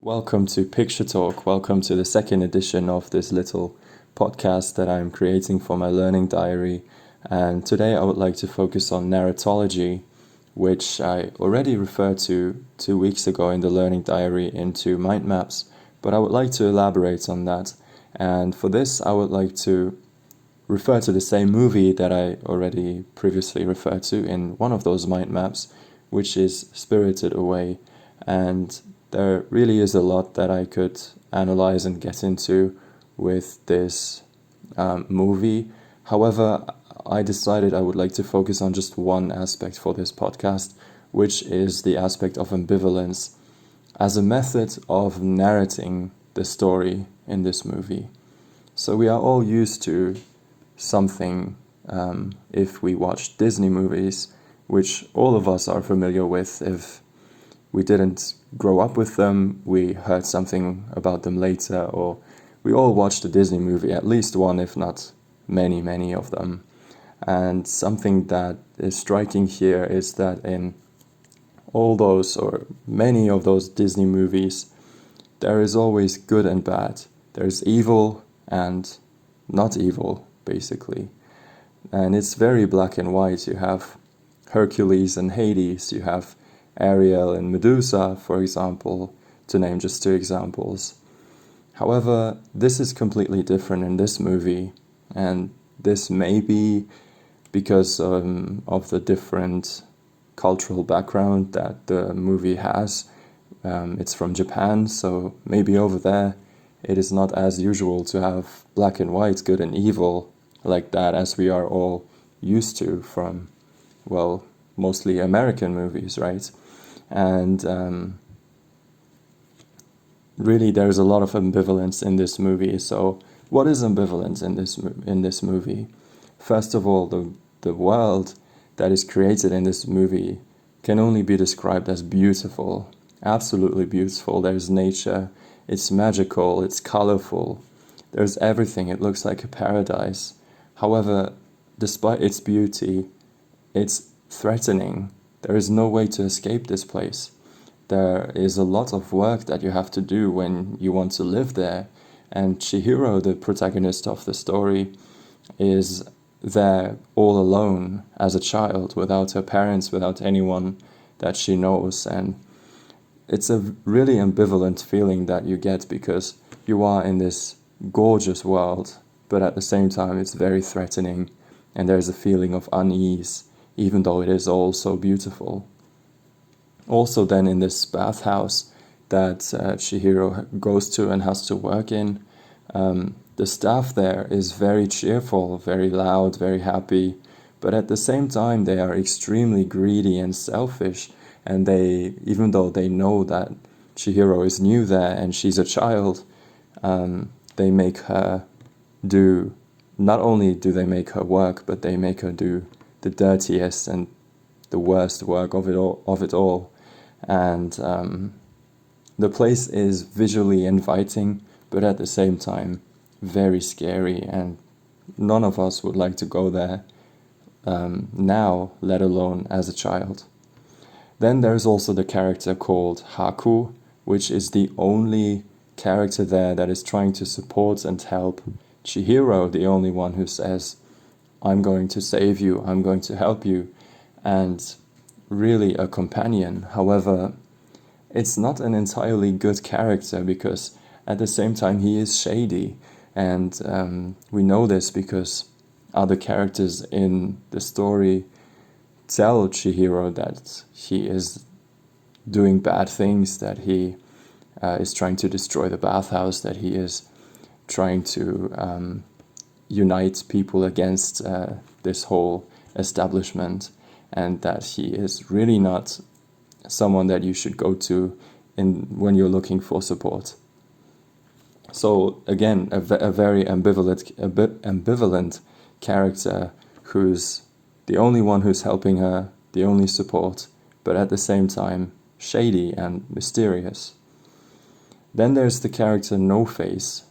Welcome to Picture Talk. Welcome to the second edition of this little podcast that I'm creating for my learning diary. And today I would like to focus on narratology, which I already referred to 2 weeks ago in the learning diary into mind maps, but I would like to elaborate on that. And for this, I would like to refer to the same movie that I already previously referred to in one of those mind maps, which is Spirited Away. And there really is a lot that I could analyze and get into with this movie. However, I decided I would like to focus on just one aspect for this podcast, which is the aspect of ambivalence as a method of narrating the story in this movie. So we are all used to something if we watch Disney movies, which all of us are familiar with. If we didn't grow up with them, we heard something about them later, or we all watched a Disney movie, at least one, if not many of them. And something that is striking here is that in all those, or many of those Disney movies, there is always good and bad. There's evil and not evil, basically. And it's very black and white. You have Hercules and Hades, you have Ariel and Medusa, for example, to name just two examples. However, this is completely different in this movie, and this may be because of the different cultural background that the movie has. It's from Japan, so maybe over there it is not as usual to have black and white, good and evil, like that as we are all used to from, well, mostly American movies, right? And really there's a lot of ambivalence in this movie. So what is ambivalence in this movie? First of all, the world that is created in this movie can only be described as beautiful, absolutely beautiful. There's nature, it's magical, it's colorful, there's everything. It looks like a paradise. However, despite its beauty, it's threatening. There is no way to escape this place. There is a lot of work that you have to do when you want to live there. And Chihiro, the protagonist of the story, is there all alone as a child, without her parents, without anyone that she knows. And it's a really ambivalent feeling that you get, because you are in this gorgeous world, but at the same time it's very threatening, and there's a feeling of unease, even though it is all so beautiful. Also then in this bathhouse that Chihiro goes to and has to work in, the staff there is very cheerful, very loud, very happy, but at the same time they are extremely greedy and selfish, and they, even though they know that Chihiro is new there and she's a child, they make her do, not only do they make her work, but they make her do the dirtiest and the worst work of it all. And the place is visually inviting, but at the same time very scary, and none of us would like to go there now, let alone as a child. Then there's also the character called Haku, which is the only character there that is trying to support and help Chihiro, the only one who says, I'm going to save you, I'm going to help you, and really a companion. However, it's not an entirely good character, because at the same time he is shady, and we know this because other characters in the story tell Chihiro that he is doing bad things, that he is trying to destroy the bathhouse, that he is trying to unite people against this whole establishment, and that he is really not someone that you should go to when you're looking for support. So again, a very ambivalent character, who's the only one who's helping her, the only support, but at the same time shady and mysterious. Then there's the character No Face,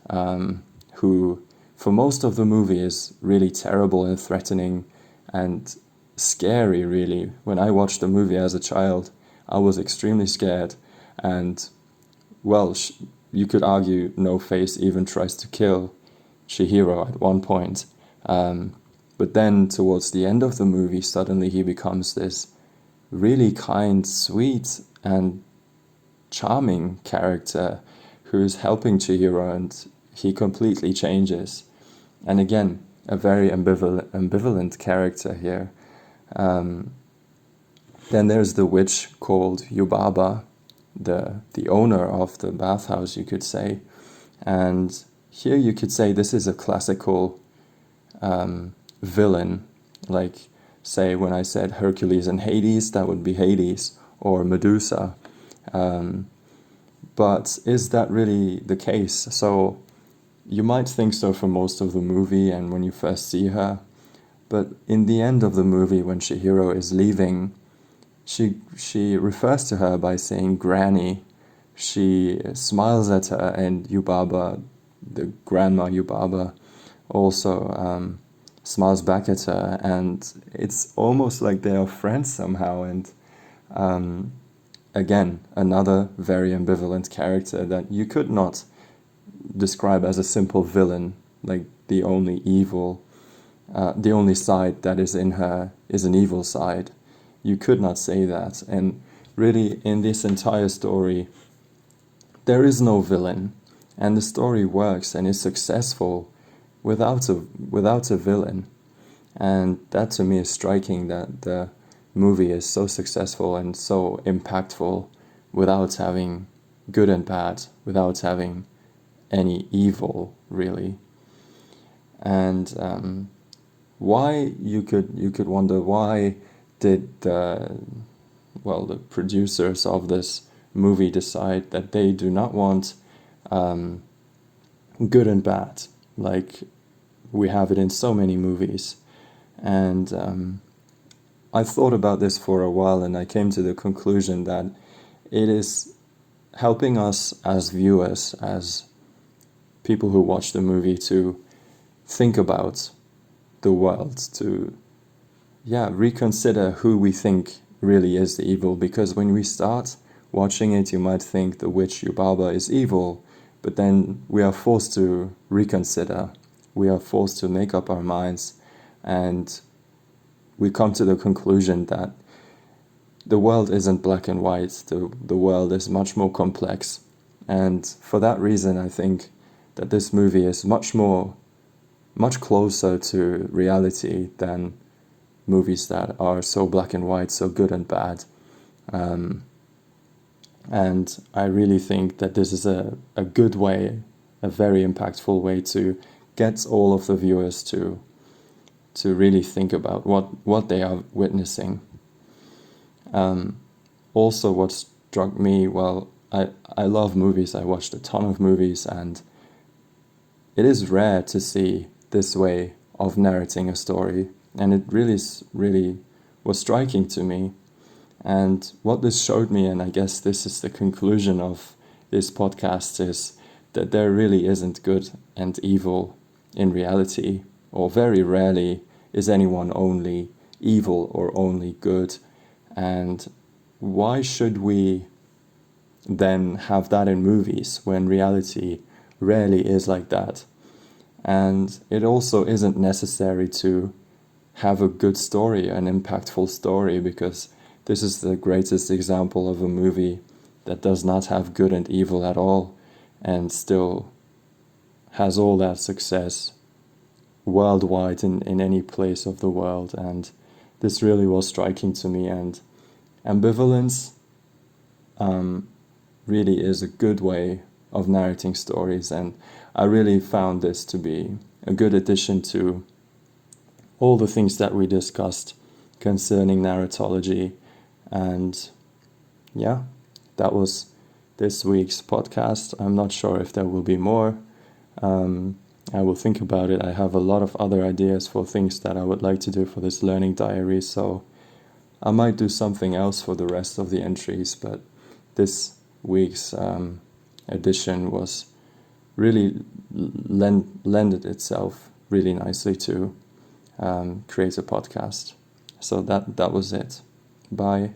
who for most of the movie is really terrible and threatening and scary, really. When I watched the movie as a child, I was extremely scared, and well, you could argue No Face even tries to kill Chihiro at one point. But then towards the end of the movie, suddenly he becomes this really kind, sweet, and charming character who's helping Chihiro, and he completely changes. And again, a very ambivalent character here. Then there's the witch called Yubaba, the owner of the bathhouse, you could say. And here you could say this is a classical villain. Like, say, when I said Hercules and Hades, that would be Hades, or Medusa. But is that really the case? So you might think so for most of the movie and when you first see her. But in the end of the movie, when Chihiro is leaving, she refers to her by saying Granny. She smiles at her, and Yubaba, the grandma Yubaba, also smiles back at her, and it's almost like they are friends somehow. And again, another very ambivalent character that you could not describe as a simple villain, like the only evil, the only side that is in her is an evil side. You could not say that. And really, in this entire story, there is no villain, and the story works and is successful without a villain. And that to me is striking, that the movie is so successful and so impactful without having good and bad, without having any evil, really. And why, you could wonder, why did the producers of this movie decide that they do not want good and bad, like we have it in so many movies. And I thought about this for a while, and I came to the conclusion that it is helping us as viewers, as people who watch the movie, to think about the world, to reconsider who we think really is the evil. Because when we start watching it, you might think the witch Yubaba is evil, but then we are forced to reconsider. We are forced to make up our minds, and we come to the conclusion that the world isn't black and white. The world is much more complex. And for that reason, I think that this movie is much closer to reality than movies that are so black and white, so good and bad. And I really think that this is a good way, a very impactful way to get all of the viewers to really think about what they are witnessing. Also, what struck me, I love movies. I watched a ton of movies, and it is rare to see this way of narrating a story. And it really was striking to me. And what this showed me, and I guess this is the conclusion of this podcast, is that there really isn't good and evil in reality, or very rarely is anyone only evil or only good. And why should we then have that in movies when reality rarely is like that? And it also isn't necessary to have a good story, an impactful story, because this is the greatest example of a movie that does not have good and evil at all, and still has all that success worldwide in any place of the world. And this really was striking to me. And Ambivalence really is a good way of narrating stories, and I really found this to be a good addition to all the things that we discussed concerning narratology. And that was this week's podcast. I'm not sure if there will be more. I will think about it. I have a lot of other ideas for things that I would like to do for this learning diary, so I might do something else for the rest of the entries. But this week's edition was really lended itself really nicely to create a podcast. So that was it. Bye.